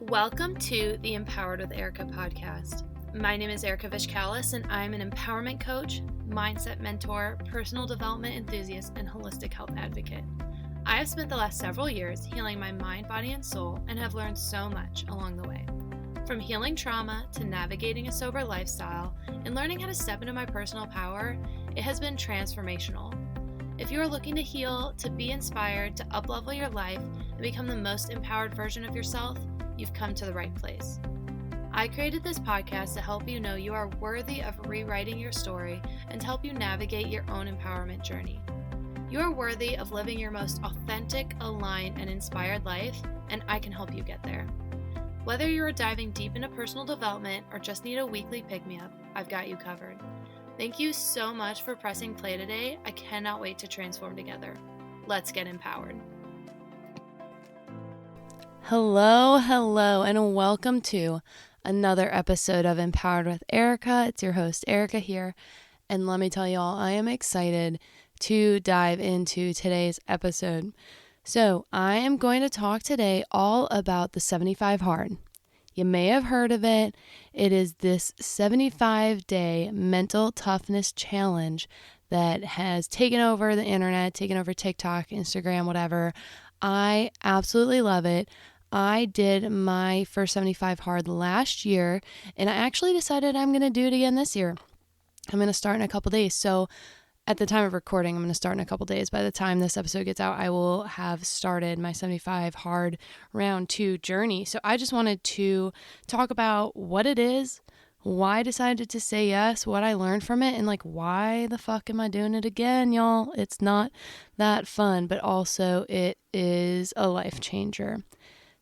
Welcome to the Empowered with Erika podcast. My name is Erika Vishkalis, and I'm an empowerment coach, mindset mentor, personal development enthusiast, and holistic health advocate. I have spent the last several years healing my mind, body, and soul, and have learned so much along the way. From healing trauma to navigating a sober lifestyle and learning how to step into my personal power, it has been transformational. If you are looking to heal, to be inspired, to uplevel your life, and become the most empowered version of yourself, you've come to the right place. I created this podcast to help you know you are worthy of rewriting your story and to help you navigate your own empowerment journey. You are worthy of living your most authentic, aligned, and inspired life, and I can help you get there. Whether you are diving deep into personal development or just need a weekly pick-me-up, I've got you covered. Thank you so much for pressing play today. I cannot wait to transform together. Let's get empowered. Hello, and welcome to another episode of Empowered with Erika. It's your host, Erika here, and let me tell you all, I am excited to dive into today's episode. So, I am going to talk today all about the 75 Hard. You may have heard of it. It is this 75-day mental toughness challenge that has taken over the internet, taken over TikTok, Instagram, whatever. I absolutely love it. I did my first 75 Hard last year, and I actually decided I'm going to do it again this year. I'm going to start in a couple days. So at the time of recording, I'm going to start in a couple days. By the time this episode gets out, I will have started my 75 Hard round 2 journey. So I just wanted to talk about what it is, why I decided to say yes, what I learned from it, and why the fuck am I doing it again, y'all? It's not that fun, but also it is a life changer.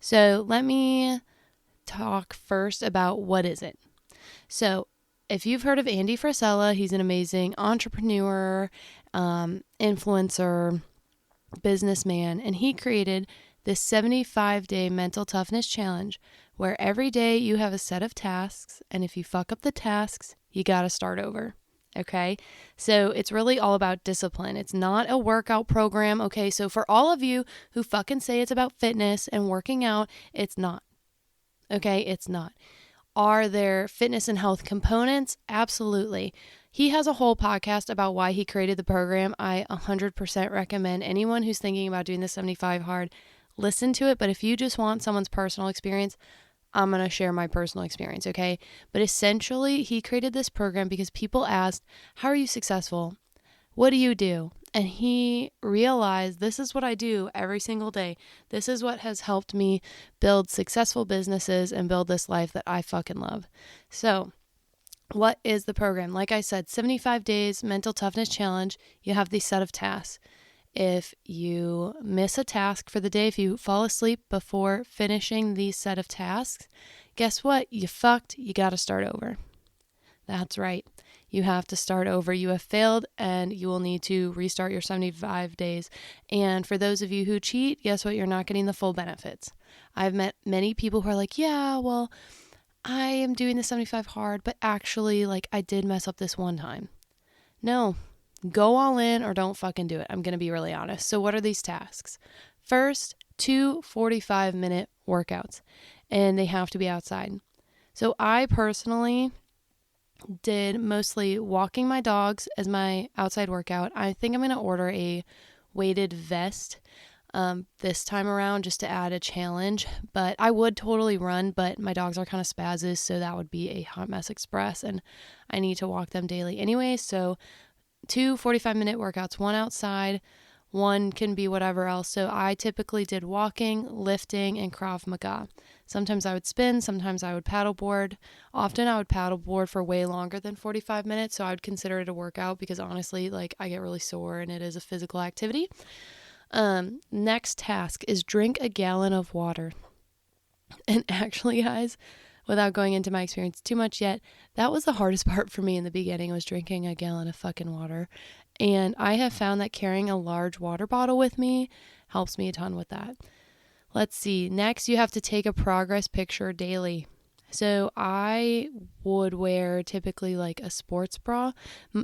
So let me talk first about what is it. So if you've heard of Andy Frisella, he's an amazing entrepreneur, influencer, businessman, and he created this 75-day mental toughness challenge where every day you have a set of tasks, and if you fuck up the tasks, you got to start over. Okay, so it's really all about discipline. It's not a workout program. Okay, so for all of you who fucking say it's about fitness and working out, it's not. Okay, it's not. Are there fitness and health components? Absolutely. He has a whole podcast about why he created the program. I 100% recommend anyone who's thinking about doing the 75 Hard, listen to it. But if you just want someone's personal experience, I'm going to share my personal experience, okay? But essentially, he created this program because people asked, how are you successful? What do you do? And he realized this is what I do every single day. This is what has helped me build successful businesses and build this life that I fucking love. So what is the program? Like I said, 75 days mental toughness challenge. You have these set of tasks. If you miss a task for the day, if you fall asleep before finishing these set of tasks, guess what? You fucked. You got to start over. That's right. You have to start over. You have failed, and you will need to restart your 75 days. And for those of you who cheat, guess what? You're not getting the full benefits. I've met many people who are like, yeah, well, I am doing the 75 Hard, but actually, I did mess up this one time. No. Go all in or don't fucking do it. I'm going to be really honest. So what are these tasks? First, 2 45-minute workouts, and they have to be outside. So I personally did mostly walking my dogs as my outside workout. I think I'm going to order a weighted vest this time around just to add a challenge, but I would totally run, but my dogs are kind of spazzes, so that would be a hot mess express, and I need to walk them daily anyway. So 2 45-minute workouts, one outside, one can be whatever else. So I typically did walking, lifting, and Krav Maga. Sometimes I would spin, sometimes I would paddleboard. Often I would paddleboard for way longer than 45 minutes, so I would consider it a workout because honestly, I get really sore and it is a physical activity. Next task is drink a gallon of water. And actually, guys, without going into my experience too much yet, that was the hardest part for me in the beginning, was drinking a gallon of fucking water. And I have found that carrying a large water bottle with me helps me a ton with that. Let's see. Next, you have to take a progress picture daily. So I would wear typically like a sports bra.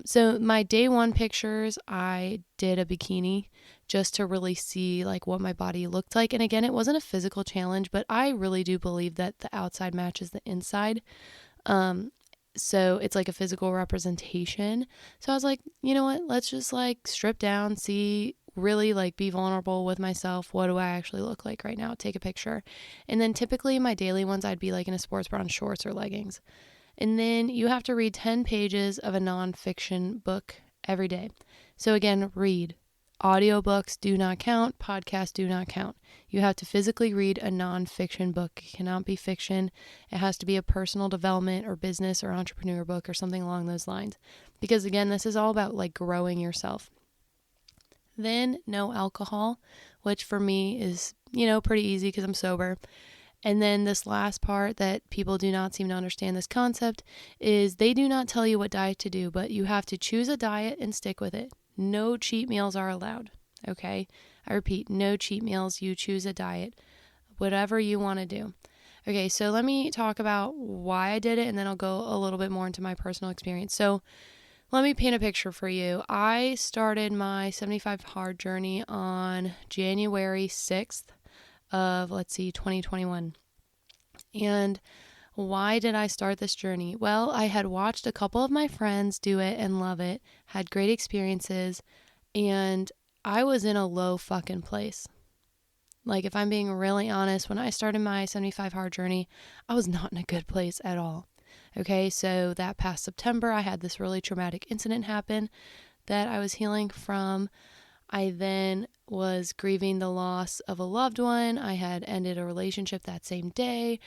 So my day one pictures, I did a bikini just to really see like what my body looked like. And again, it wasn't a physical challenge, but I really do believe that the outside matches the inside. So it's like a physical representation. So I was like, you know what? Let's just like strip down, see, really like be vulnerable with myself. What do I actually look like right now? Take a picture. And then typically my daily ones, I'd be like in a sports bra and shorts or leggings. And then you have to read 10 pages of a nonfiction book every day. So again, read. Audiobooks do not count. Podcasts do not count. You have to physically read a nonfiction book. It cannot be fiction. It has to be a personal development or business or entrepreneur book or something along those lines. Because again, this is all about like growing yourself. Then no alcohol, which for me is, pretty easy because I'm sober. And then this last part that people do not seem to understand this concept is they do not tell you what diet to do, but you have to choose a diet and stick with it. No cheat meals are allowed. Okay. I repeat, no cheat meals. You choose a diet, whatever you want to do. Okay. So let me talk about why I did it, and then I'll go a little bit more into my personal experience. So let me paint a picture for you. I started my 75 hard journey on January 6th of, 2021. And why did I start this journey? Well, I had watched a couple of my friends do it and love it, had great experiences, and I was in a low fucking place. Like, if I'm being really honest, when I started my 75 hard journey, I was not in a good place at all. Okay, so that past September, I had this really traumatic incident happen that I was healing from. I then was grieving the loss of a loved one. I had ended a relationship that same day.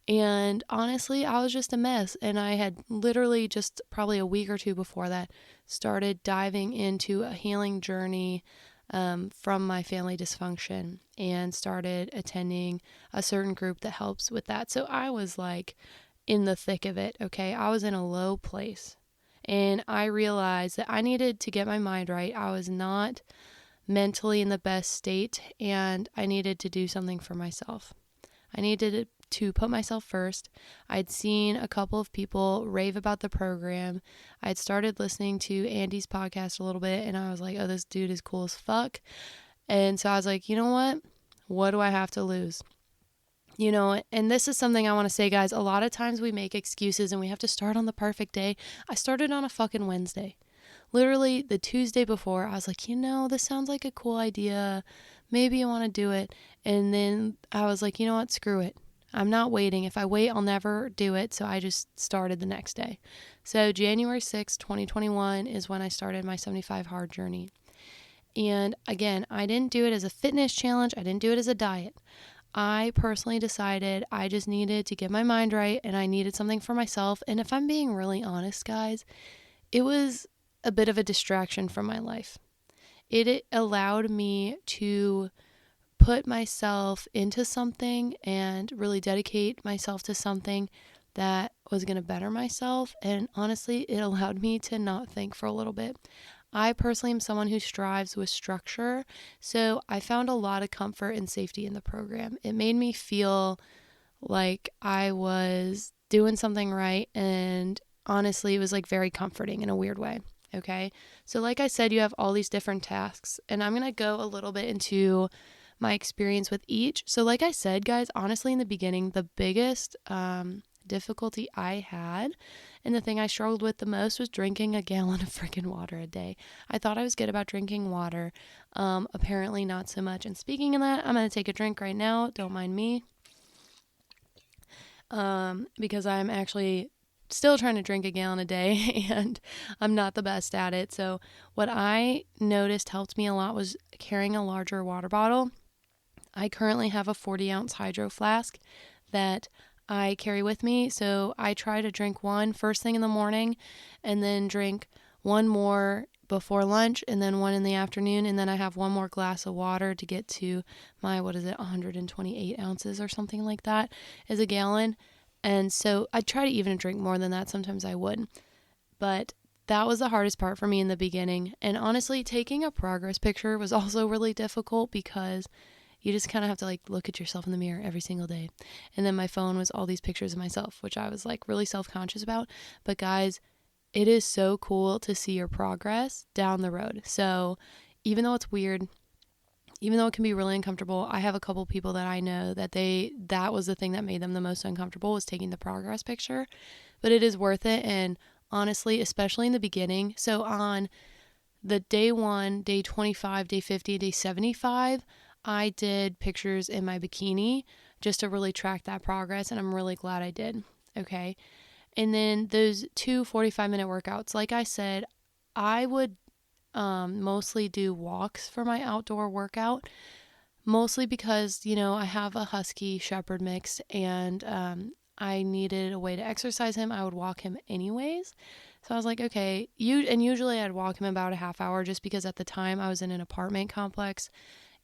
And honestly, I was just a mess. And I had literally just probably a week or two before that started diving into a healing journey from my family dysfunction and started attending a certain group that helps with that. So I was like in the thick of it. Okay. I was in a low place. And I realized that I needed to get my mind right. I was not mentally in the best state, and I needed to do something for myself. I needed to put myself first. I'd seen a couple of people rave about the program. I'd started listening to Andy's podcast a little bit, and I was like, oh, this dude is cool as fuck. And so I was like, you know what? What do I have to lose? And this is something I want to say, guys. A lot of times we make excuses and we have to start on the perfect day. I started on a fucking Wednesday. Literally the Tuesday before, I was like, this sounds like a cool idea. Maybe I want to do it. And then I was like, you know what? Screw it. I'm not waiting. If I wait, I'll never do it. So I just started the next day. So January 6th, 2021 is when I started my 75 hard journey. And again, I didn't do it as a fitness challenge. I didn't do it as a diet. I personally decided I just needed to get my mind right and I needed something for myself. And if I'm being really honest, guys, it was a bit of a distraction from my life. It allowed me to put myself into something and really dedicate myself to something that was going to better myself. And honestly, it allowed me to not think for a little bit. I personally am someone who strives with structure, so I found a lot of comfort and safety in the program. It made me feel like I was doing something right, and honestly, it was like very comforting in a weird way. Okay, so like I said, you have all these different tasks, and I'm going to go a little bit into my experience with each. So like I said, guys, honestly, in the beginning, the biggest difficulty I had and the thing I struggled with the most was drinking a gallon of freaking water a day. I thought I was good about drinking water. Apparently not so much. And speaking of that, I'm going to take a drink right now. Don't mind me. Because I'm actually still trying to drink a gallon a day and I'm not the best at it. So what I noticed helped me a lot was carrying a larger water bottle. I currently have a 40-ounce hydro flask that I carry with me. So I try to drink one first thing in the morning and then drink one more before lunch and then one in the afternoon. And then I have one more glass of water to get to my, 128 ounces or something like that is a gallon. And so I try to even drink more than that. Sometimes I would. But that was the hardest part for me in the beginning. And honestly, taking a progress picture was also really difficult because you just kind of have to like look at yourself in the mirror every single day. And then my phone was all these pictures of myself, which I was like really self-conscious about. But guys, it is so cool to see your progress down the road. So even though it's weird, even though it can be really uncomfortable, I have a couple people that I know that was the thing that made them the most uncomfortable, was taking the progress picture. But it is worth it. And honestly, especially in the beginning. So on the day 1, day 25, day 50, day 75, I did pictures in my bikini just to really track that progress. And I'm really glad I did. Okay. And then those 2 45-minute workouts, like I said, I would mostly do walks for my outdoor workout, mostly because, I have a husky shepherd mix, and I needed a way to exercise him. I would walk him anyways. So I was like, okay, usually I'd walk him about a half hour, just because at the time I was in an apartment complex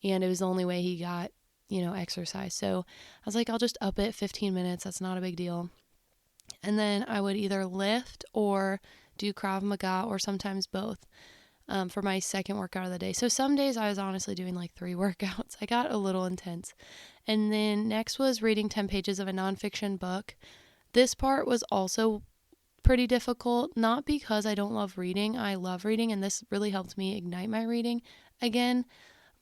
and it was the only way he got, exercise. So I was like, I'll just up it 15 minutes. That's not a big deal. And then I would either lift or do Krav Maga, or sometimes both, for my second workout of the day. So some days I was honestly doing like 3 workouts. I got a little intense. And then next was reading 10 pages of a nonfiction book. This part was also pretty difficult, not because I don't love reading. I love reading, and this really helped me ignite my reading again.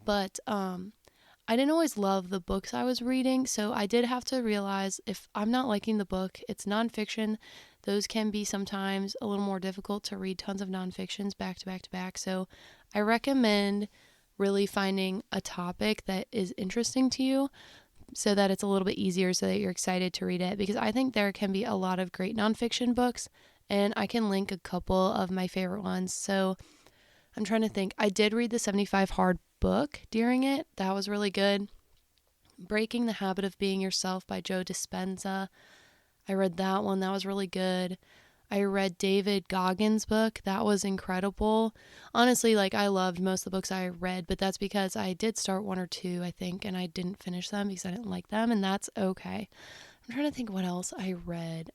But I didn't always love the books I was reading, so I did have to realize if I'm not liking the book, it's nonfiction. Those can be sometimes a little more difficult to read tons of nonfictions back to back to back. So I recommend really finding a topic that is interesting to you so that it's a little bit easier, so that you're excited to read it, because I think there can be a lot of great nonfiction books, and I can link a couple of my favorite ones. So I'm trying to think. I did read the 75 Hard book during it. That was really good. Breaking the Habit of Being Yourself by Joe Dispenza. I read that one. That was really good. I read David Goggins' book. That was incredible. Honestly, I loved most of the books I read, but that's because I did start 1 or 2, I think, and I didn't finish them because I didn't like them, and that's okay. I'm trying to think what else I read.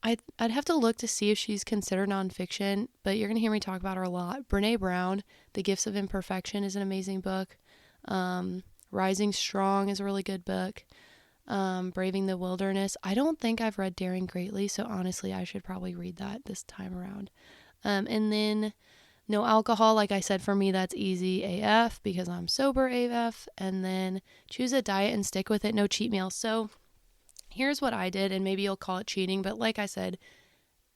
I'd have to look to see if she's considered nonfiction, but you're going to hear me talk about her a lot. Brene Brown, The Gifts of Imperfection, is an amazing book. Rising Strong is a really good book. Braving the Wilderness. I don't think I've read Daring Greatly, so honestly, I should probably read that this time around. And then No Alcohol, like I said, for me, that's easy AF because I'm sober AF. And then Choose a Diet and Stick with It, no cheat meals. So here's what I did, and maybe you'll call it cheating, but like I said,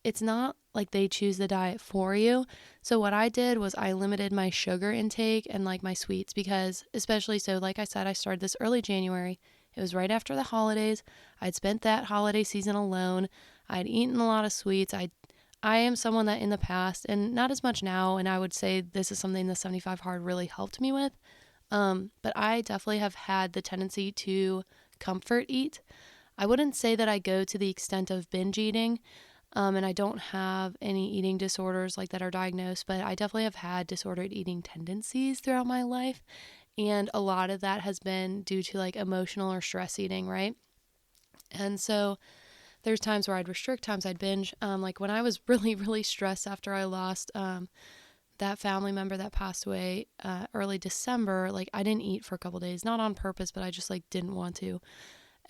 it's not like they choose the diet for you. So what I did was I limited my sugar intake and my sweets, because especially, so like I said, I started this early January. It was right after the holidays. I'd spent that holiday season alone. I'd eaten a lot of sweets. I am someone that in the past, and not as much now, and I would say this is something the 75 Hard really helped me with, but I definitely have had the tendency to comfort eat. I wouldn't say that I go to the extent of binge eating, and I don't have any eating disorders that are diagnosed, but I definitely have had disordered eating tendencies throughout my life, and a lot of that has been due to emotional or stress eating, right? And so there's times where I'd restrict, times I'd binge. When I was really, really stressed after I lost that family member that passed away early December, I didn't eat for a couple days, not on purpose, but I just didn't want to,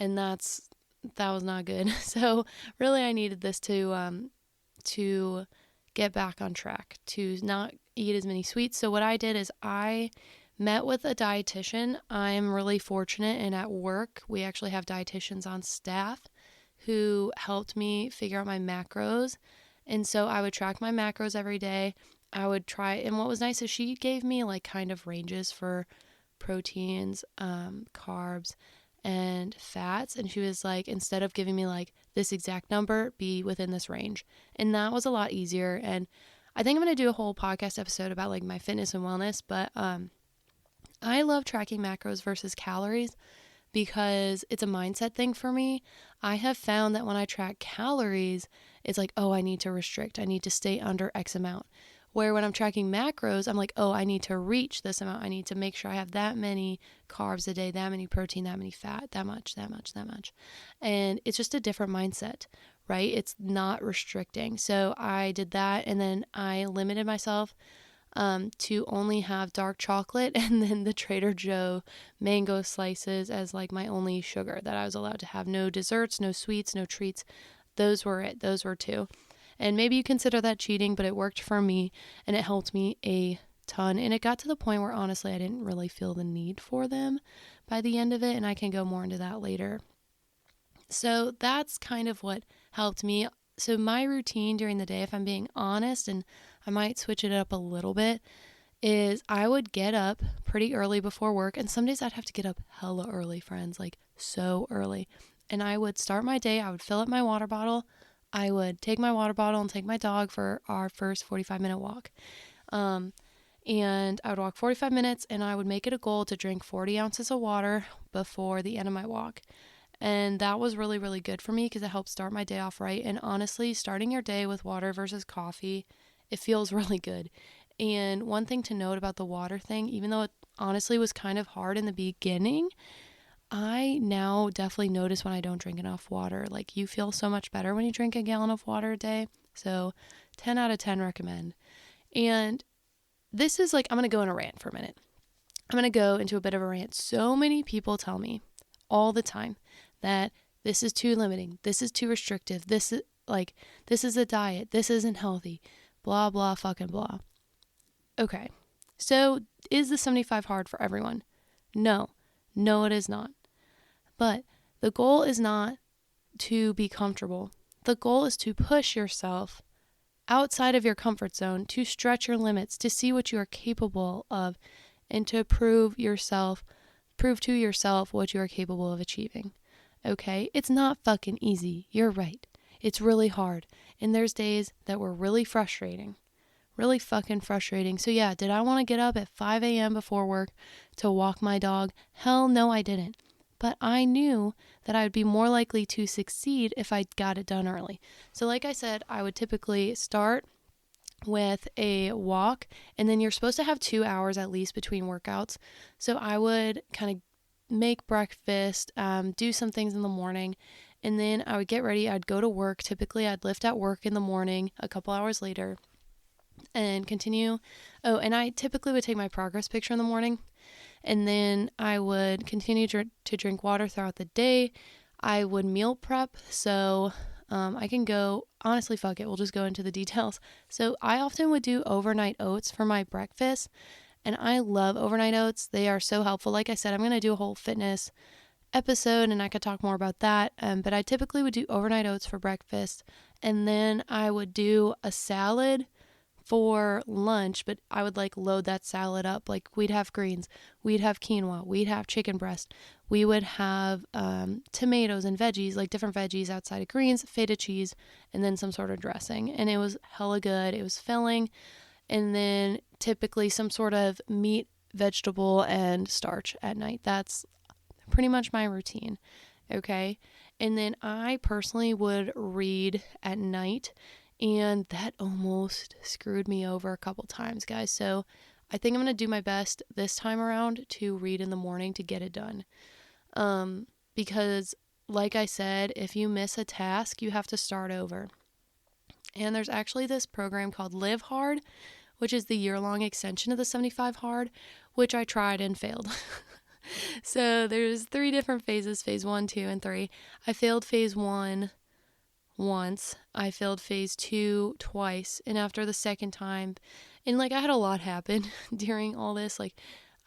and that was not good. So really, I needed this to get back on track, to not eat as many sweets. So what I did is I met with a dietitian. I'm really fortunate, and at work we actually have dietitians on staff who helped me figure out my macros. And so I would track my macros every day. I would try, and what was nice is she gave me kind of ranges for proteins, carbs, and fats, and she was instead of giving me this exact number, be within this range. And that was a lot easier. And I think I'm going to do a whole podcast episode about my fitness and wellness, but I love tracking macros versus calories because it's a mindset thing for me. I have found that when I track calories, it's oh, I need to restrict, I need to stay under X amount. Where when I'm tracking macros, I'm oh, I need to reach this amount. I need to make sure I have that many carbs a day, that many protein, that many fat, that much. And it's just a different mindset, right? It's not restricting. So I did that, and then I limited myself. to only have dark chocolate and then the Trader Joe mango slices as like my only sugar that I was allowed to have. No desserts, no sweets, no treats. Those were it. Those were two. And maybe you consider that cheating, but it worked for me and it helped me a ton. And it got to the point where honestly I didn't really feel the need for them by the end of it, and I can go more into that later. So that's kind of what helped me. So my routine during the day, if I'm being honest, and I might switch it up a little bit, is I would get up pretty early before work. And some days I'd have to get up hella early, friends, like so early. And I would start my day. I would fill up my water bottle. I would take my water bottle and take my dog for our first 45-minute walk. And I would walk 45 minutes and I would make it a goal to drink 40 ounces of water before the end of my walk. And that was really, really good for me because it helped start my day off right. And honestly, starting your day with water versus coffee, it feels really good. And one thing to note about the water thing, even though it honestly was kind of hard in the beginning, I now definitely notice when I don't drink enough water. Like, you feel so much better when you drink a gallon of water a day. So 10 out of 10 recommend. And this is like, I'm going to go in a rant for a minute. I'm going to go into a bit of a rant. So many people tell me all the time that this is too limiting, this is too restrictive, this is a diet, this isn't healthy, blah, blah, fucking blah. Okay, so is the 75 hard for everyone? No, it is not. But the goal is not to be comfortable. The goal is to push yourself outside of your comfort zone, to stretch your limits, to see what you are capable of, and to prove to yourself what you are capable of achieving. Okay? It's not fucking easy. You're right. It's really hard. And there's days that were really frustrating. Really fucking frustrating. So yeah, did I want to get up at 5 a.m. before work to walk my dog? Hell no, I didn't. But I knew that I would be more likely to succeed if I got it done early. So like I said, I would typically start with a walk, and then you're supposed to have 2 hours at least between workouts. So I would kind of make breakfast, do some things in the morning, and then I would get ready. I'd go to work. Typically, I'd lift at work in the morning a couple hours later and continue. Oh, and I typically would take my progress picture in the morning, and then I would continue to drink water throughout the day. I would meal prep, so I can go, honestly, fuck it, we'll just go into the details. So I often would do overnight oats for my breakfast, and I love overnight oats. They are so helpful. Like I said, I'm going to do a whole fitness episode, and I could talk more about that, but I typically would do overnight oats for breakfast, and then I would do a salad for lunch, but I would like load that salad up. Like, we'd have greens, we'd have quinoa, we'd have chicken breast, we would have tomatoes and veggies, like different veggies outside of greens, feta cheese, and then some sort of dressing. And it was hella good. It was filling. And then typically some sort of meat, vegetable, and starch at night. That's pretty much my routine. Okay. And then I personally would read at night, and that almost screwed me over a couple times, guys. So I think I'm going to do my best this time around to read in the morning to get it done. Because like I said, if you miss a task, you have to start over. And there's actually this program called Live Hard, which is the year-long extension of the 75 Hard, which I tried and failed. So there's 3 different phases, phase 1, 2, and 3. I failed phase 1 once. I failed phase 2 twice. And after the second time, and like I had a lot happen during all this. Like,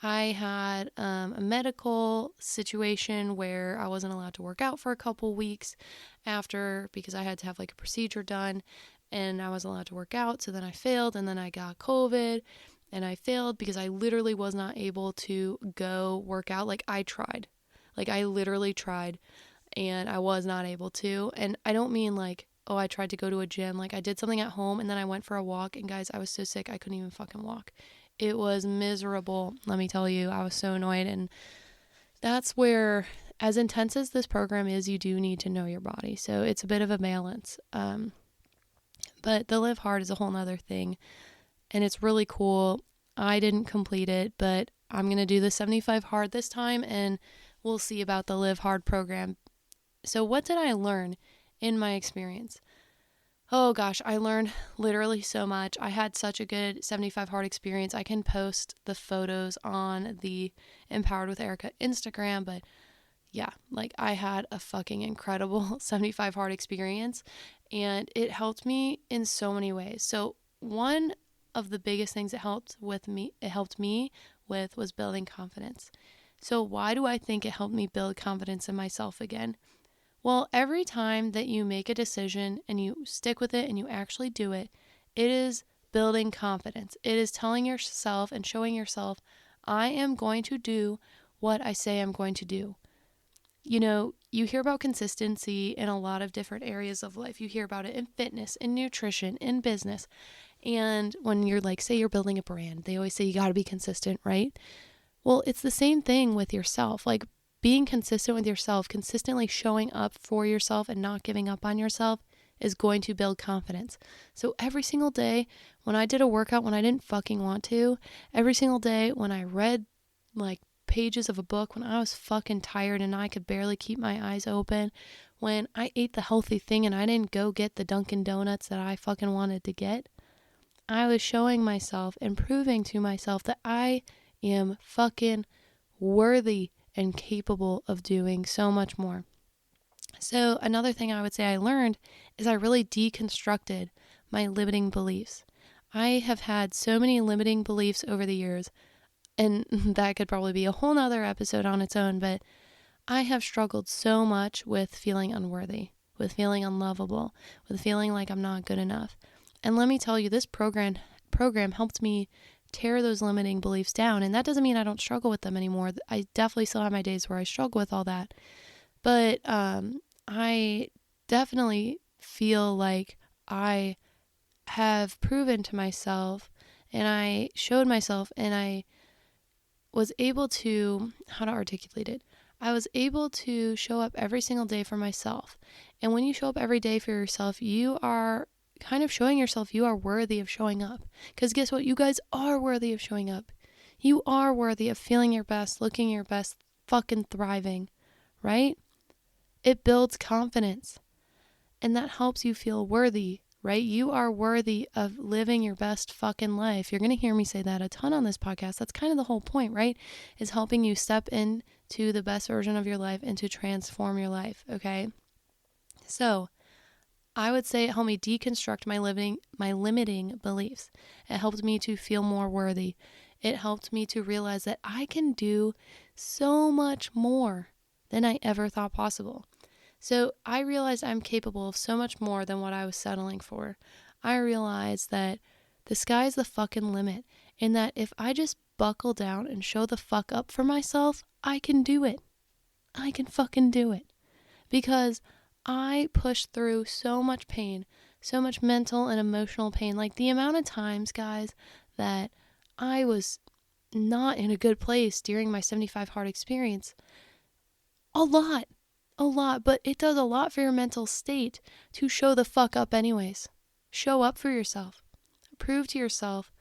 I had a medical situation where I wasn't allowed to work out for a couple weeks after, because I had to have like a procedure done, and I wasn't allowed to work out. So then I failed, and then I got COVID, and I failed because I literally was not able to go work out. Like, I tried. Like, I literally tried, and I was not able to. And I don't mean like, oh, I tried to go to a gym. Like, I did something at home, and then I went for a walk, and guys, I was so sick I couldn't even fucking walk. It was miserable, let me tell you. I was so annoyed. And that's where, as intense as this program is, you do need to know your body. So it's a bit of a balance. But the Live Hard is a whole nother thing, and it's really cool. I didn't complete it, but I'm going to do the 75 Hard this time, and we'll see about the Live Hard program. So what did I learn in my experience? Oh gosh, I learned literally so much. I had such a good 75 hard experience. I can post the photos on the Empowered with Erika Instagram, but yeah, like I had a fucking incredible 75 hard experience, and it helped me in so many ways. So one of the biggest things it helped me with was building confidence. So why do I think it helped me build confidence in myself again? Well, every time that you make a decision and you stick with it and you actually do it, it is building confidence. It is telling yourself and showing yourself, I am going to do what I say I'm going to do. You know, you hear about consistency in a lot of different areas of life. You hear about it in fitness, in nutrition, in business. And when you're like, say you're building a brand, they always say you got to be consistent, right? Well, it's the same thing with yourself. Like being consistent with yourself, consistently showing up for yourself and not giving up on yourself is going to build confidence. So every single day when I did a workout when I didn't fucking want to, every single day when I read like pages of a book when I was fucking tired and I could barely keep my eyes open, when I ate the healthy thing and I didn't go get the Dunkin' Donuts that I fucking wanted to get, I was showing myself and proving to myself that I am fucking worthy and capable of doing so much more. So another thing I would say I learned is I really deconstructed my limiting beliefs. I have had so many limiting beliefs over the years, and that could probably be a whole nother episode on its own, but I have struggled so much with feeling unworthy, with feeling unlovable, with feeling like I'm not good enough. And let me tell you, this program helped me tear those limiting beliefs down. And that doesn't mean I don't struggle with them anymore. I definitely still have my days where I struggle with all that. But I definitely feel like I have proven to myself and I showed myself and I was able to, how to articulate it? I was able to show up every single day for myself. And when you show up every day for yourself, you are kind of showing yourself you are worthy of showing up. Because guess what? You guys are worthy of showing up. You are worthy of feeling your best, looking your best, fucking thriving, right? It builds confidence. And that helps you feel worthy, right? You are worthy of living your best fucking life. You're going to hear me say that a ton on this podcast. That's kind of the whole point, right? Is helping you step into the best version of your life and to transform your life, okay? So, I would say it helped me deconstruct my limiting beliefs. It helped me to feel more worthy. It helped me to realize that I can do so much more than I ever thought possible. So I realized I'm capable of so much more than what I was settling for. I realized that the sky's the fucking limit, and that if I just buckle down and show the fuck up for myself, I can do it. I can fucking do it. Because I pushed through so much pain, so much mental and emotional pain. Like the amount of times, guys, that I was not in a good place during my 75 hard experience. A lot, but it does a lot for your mental state to show the fuck up anyways. Show up for yourself. Prove to yourself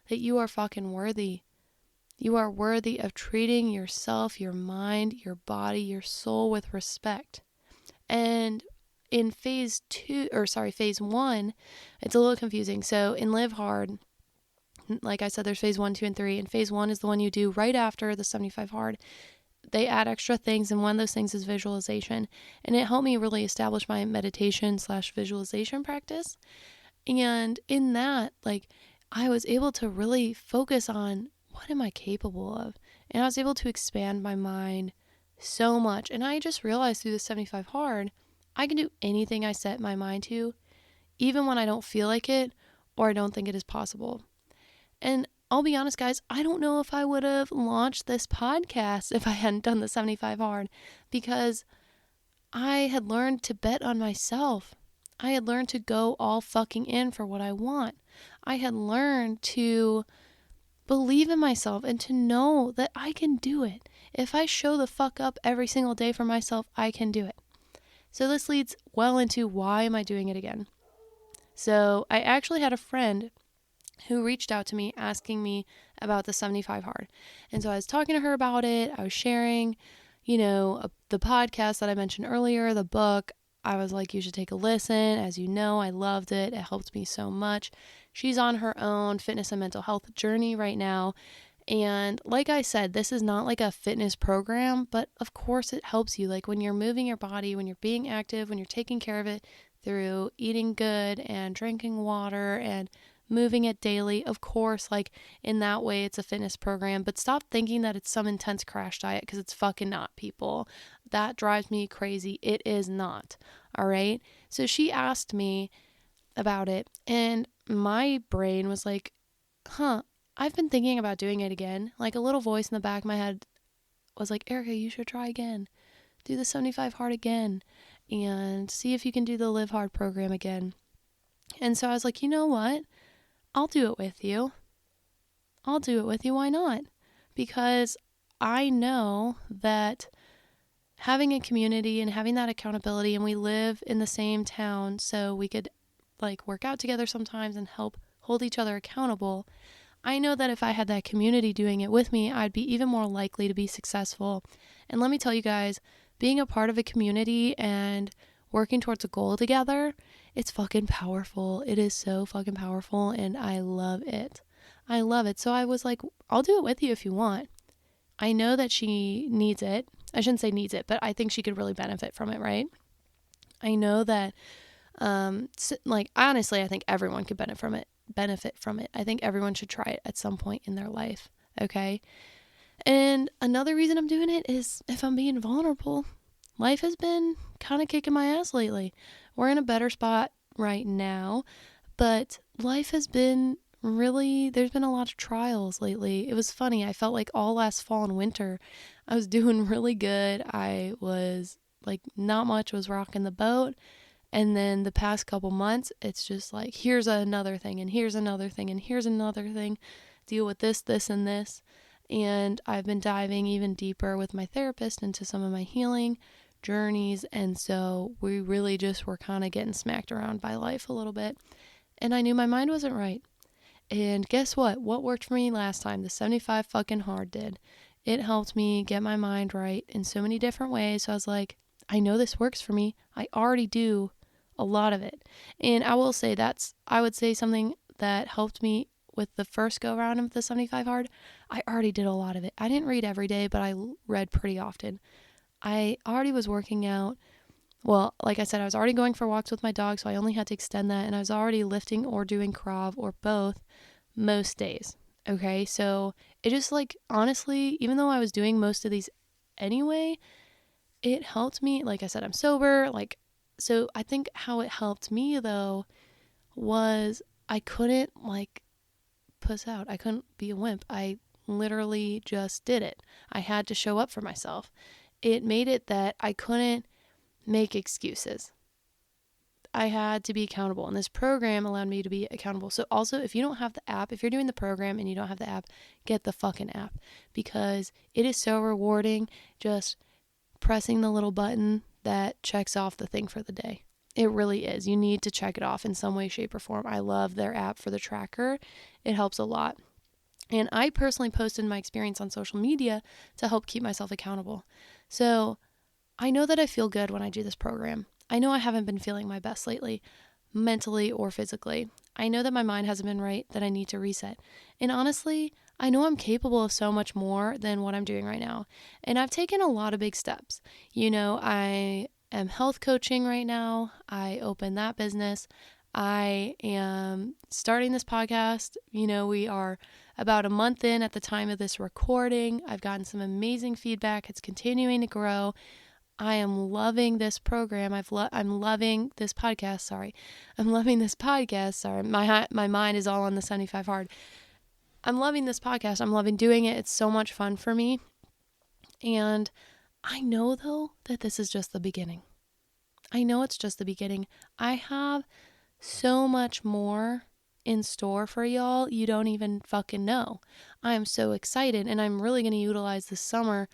that you are fucking worthy. You are worthy of treating yourself, your mind, your body, your soul with respect. And in phase 1, it's a little confusing. So in Live Hard, like I said, there's phase 1, 2, and 3. And phase 1 is the one you do right after the 75 hard. They add extra things, and one of those things is visualization. And it helped me really establish my meditation/visualization practice. And in that, like, I was able to really focus on what am I capable of? And I was able to expand my mind so much. And I just realized through the 75 hard, I can do anything I set my mind to, even when I don't feel like it or I don't think it is possible. And I'll be honest, guys, I don't know if I would have launched this podcast if I hadn't done the 75 hard, because I had learned to bet on myself. I had learned to go all fucking in for what I want. I had learned to believe in myself and to know that I can do it. If I show the fuck up every single day for myself, I can do it. So this leads well into why am I doing it again? So I actually had a friend who reached out to me asking me about the 75 hard. And so I was talking to her about it. I was sharing, the podcast that I mentioned earlier, the book. I was like, you should take a listen. As you know, I loved it. It helped me so much. She's on her own fitness and mental health journey right now. And like I said, this is not like a fitness program, but of course it helps you. Like when you're moving your body, when you're being active, when you're taking care of it through eating good and drinking water and moving it daily. Of course, like in that way, it's a fitness program, but stop thinking that it's some intense crash diet because it's fucking not, people. That drives me crazy. It is not. All right. So she asked me about it, and my brain was like, I've been thinking about doing it again. Like a little voice in the back of my head was like, Erika, you should try again. Do the 75 hard again and see if you can do the Live Hard program again. And so I was like, you know what? I'll do it with you. Why not? Because I know that having a community and having that accountability, and we live in the same town, so we could like work out together sometimes and help hold each other accountable. I know that if I had that community doing it with me, I'd be even more likely to be successful. And let me tell you guys, being a part of a community and working towards a goal together, it's fucking powerful. It is so fucking powerful, and I love it. I love it. So I was like, I'll do it with you if you want. I know that she needs it. I shouldn't say needs it, but I think she could really benefit from it, right? I know that, honestly, I think everyone could benefit from it. I think everyone should try it at some point in their life. Okay. And another reason I'm doing it is, if I'm being vulnerable, life has been kind of kicking my ass lately. We're in a better spot right now, but life has been there's been a lot of trials lately. It was funny. I felt like all last fall and winter, I was doing really good. I was like, not much was rocking the boat. And then the past couple months, it's just like, here's another thing, and here's another thing, and here's another thing. Deal with this, this, and this. And I've been diving even deeper with my therapist into some of my healing journeys. And so we really just were kind of getting smacked around by life a little bit. And I knew my mind wasn't right. And guess what? What worked for me last time? The 75 fucking hard did. It helped me get my mind right in so many different ways. So I was like, I know this works for me. I already do a lot of it. And I will say I would say something that helped me with the first go around of the 75 hard. I already did a lot of it. I didn't read every day, but I read pretty often. I already was working out. Well, like I said, I was already going for walks with my dog, so I only had to extend that. And I was already lifting or doing Krav or both most days. Okay, so it just like, honestly, even though I was doing most of these anyway, it helped me. Like I said, I'm sober. So I think how it helped me though was I couldn't like puss out. I couldn't be a wimp. I literally just did it. I had to show up for myself. It made it that I couldn't make excuses. I had to be accountable, and this program allowed me to be accountable. So also, if you don't have the app, if you're doing the program and you don't have the app, get the fucking app, because it is so rewarding just pressing the little button that checks off the thing for the day. It really is. You need to check it off in some way, shape, or form. I love their app for the tracker. It helps a lot. And I personally posted my experience on social media to help keep myself accountable. So I know that I feel good when I do this program. I know I haven't been feeling my best lately, mentally or physically. I know that my mind hasn't been right, that I need to reset. And honestly, I know I'm capable of so much more than what I'm doing right now. And I've taken a lot of big steps. I am health coaching right now. I opened that business. I am starting this podcast. We are about a month in at the time of this recording. I've gotten some amazing feedback. It's continuing to grow. I am loving this program. I'm loving this podcast. Sorry. I'm loving this podcast. Sorry. My mind is all on the 75 hard. I'm loving this podcast. I'm loving doing it. It's so much fun for me. And I know though that this is just the beginning. I know it's just the beginning. I have so much more in store for y'all. You don't even fucking know. I am so excited, and I'm really going to utilize this summer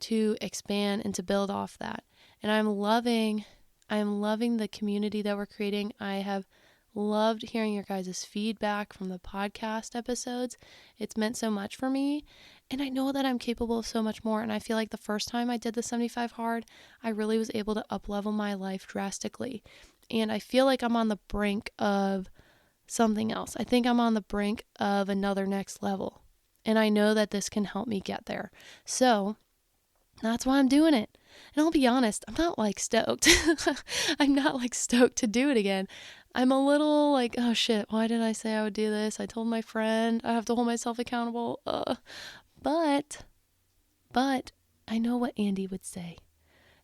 to expand and to build off that. And I'm loving the community that we're creating. I have loved hearing your guys' feedback from the podcast episodes. It's meant so much for me. And I know that I'm capable of so much more. And I feel like the first time I did the 75 hard, I really was able to up-level my life drastically. And I feel like I'm on the brink of something else. I think I'm on the brink of another next level. And I know that this can help me get there. So that's why I'm doing it. And I'll be honest, I'm not like stoked. I'm not like stoked to do it again. I'm a little like, oh shit, why did I say I would do this? I told my friend I have to hold myself accountable. But I know what Andy would say.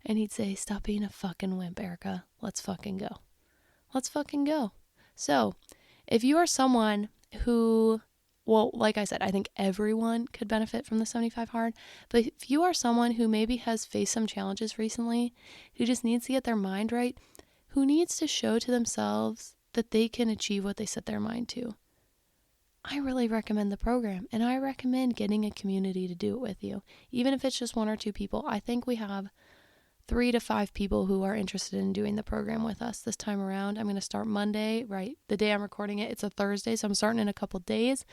And he'd say, stop being a fucking wimp, Erika. Let's fucking go. Let's fucking go. So if you are someone who, well, like I said, I think everyone could benefit from the 75 hard. But if you are someone who maybe has faced some challenges recently, who just needs to get their mind right, who needs to show to themselves that they can achieve what they set their mind to, I really recommend the program, and I recommend getting a community to do it with you. Even if it's just 1 or 2 people, I think we have 3 to 5 people who are interested in doing the program with us this time around. I'm going to start Monday, right? The day I'm recording it, it's a Thursday, so I'm starting in a couple days.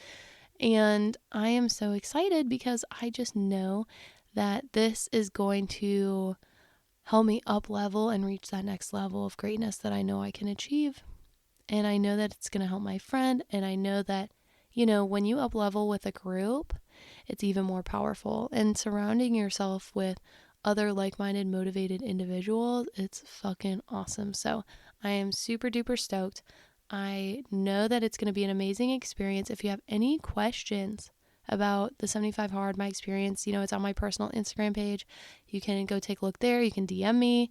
And I am so excited because I just know that this is going to help me up level and reach that next level of greatness that I know I can achieve. And I know that it's going to help my friend, and I know that when you up level with a group, it's even more powerful. And surrounding yourself with other like-minded, motivated individuals, it's fucking awesome. So I am super duper stoked. I know that it's going to be an amazing experience. If you have any questions about the 75 hard, my experience, it's on my personal Instagram page. You can go take a look there. You can DM me.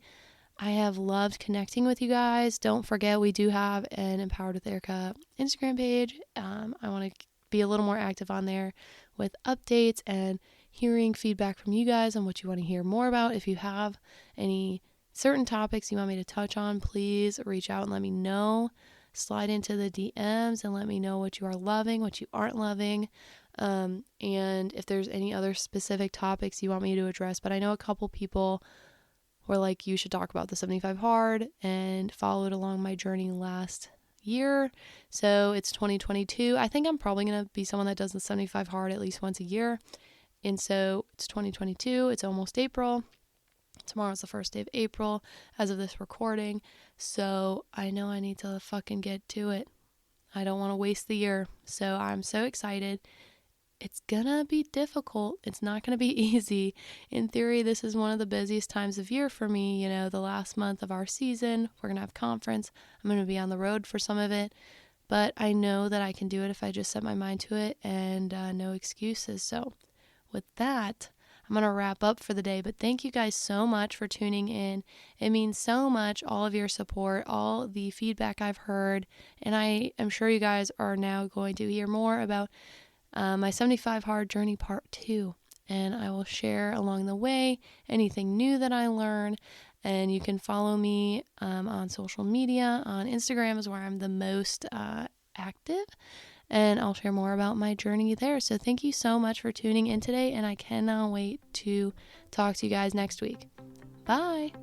I have loved connecting with you guys. Don't forget, we do have an Empowered with Erika Instagram page. I want to be a little more active on there with updates and hearing feedback from you guys on what you want to hear more about. If you have any certain topics you want me to touch on, please reach out and let me know. Slide into the DMs and let me know what you are loving, what you aren't loving, and if there's any other specific topics you want me to address. But I know a couple people were like, you should talk about the 75 hard, and followed along my journey last year. So it's 2022. I think I'm probably going to be someone that does the 75 hard at least once a year. And so it's 2022. It's almost April. Tomorrow's the first day of April as of this recording. So I know I need to fucking get to it. I don't want to waste the year. So I'm so excited. It's gonna be difficult. It's not gonna be easy. In theory, this is one of the busiest times of year for me. The last month of our season, we're gonna have conference. I'm gonna be on the road for some of it, but I know that I can do it if I just set my mind to it, and no excuses. So with that, I'm gonna wrap up for the day, but thank you guys so much for tuning in. It means so much, all of your support, all the feedback I've heard, and I am sure you guys are now going to hear more about my 75 hard journey part 2, and I will share along the way anything new that I learn. And you can follow me on social media. On Instagram is where I'm the most active, and I'll share more about my journey there. So thank you so much for tuning in today, and I cannot wait to talk to you guys next week. Bye.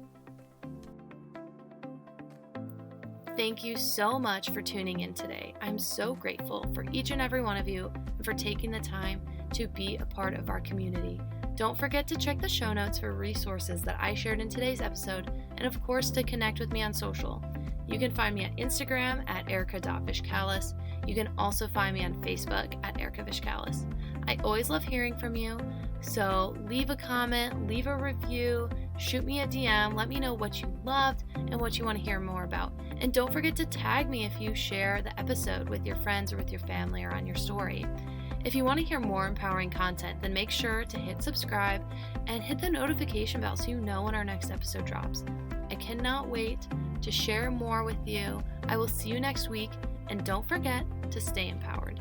Thank you so much for tuning in today. I'm so grateful for each and every one of you and for taking the time to be a part of our community. Don't forget to check the show notes for resources that I shared in today's episode, and of course to connect with me on social. You can find me at Instagram at erika.vishkalis. You can also find me on Facebook at Erika Vishkalis. I always love hearing from you, so leave a comment, leave a review, shoot me a DM, let me know what you loved and what you want to hear more about. And don't forget to tag me if you share the episode with your friends or with your family or on your story. If you want to hear more empowering content, then make sure to hit subscribe and hit the notification bell so you know when our next episode drops. I cannot wait to share more with you. I will see you next week, and don't forget to stay empowered.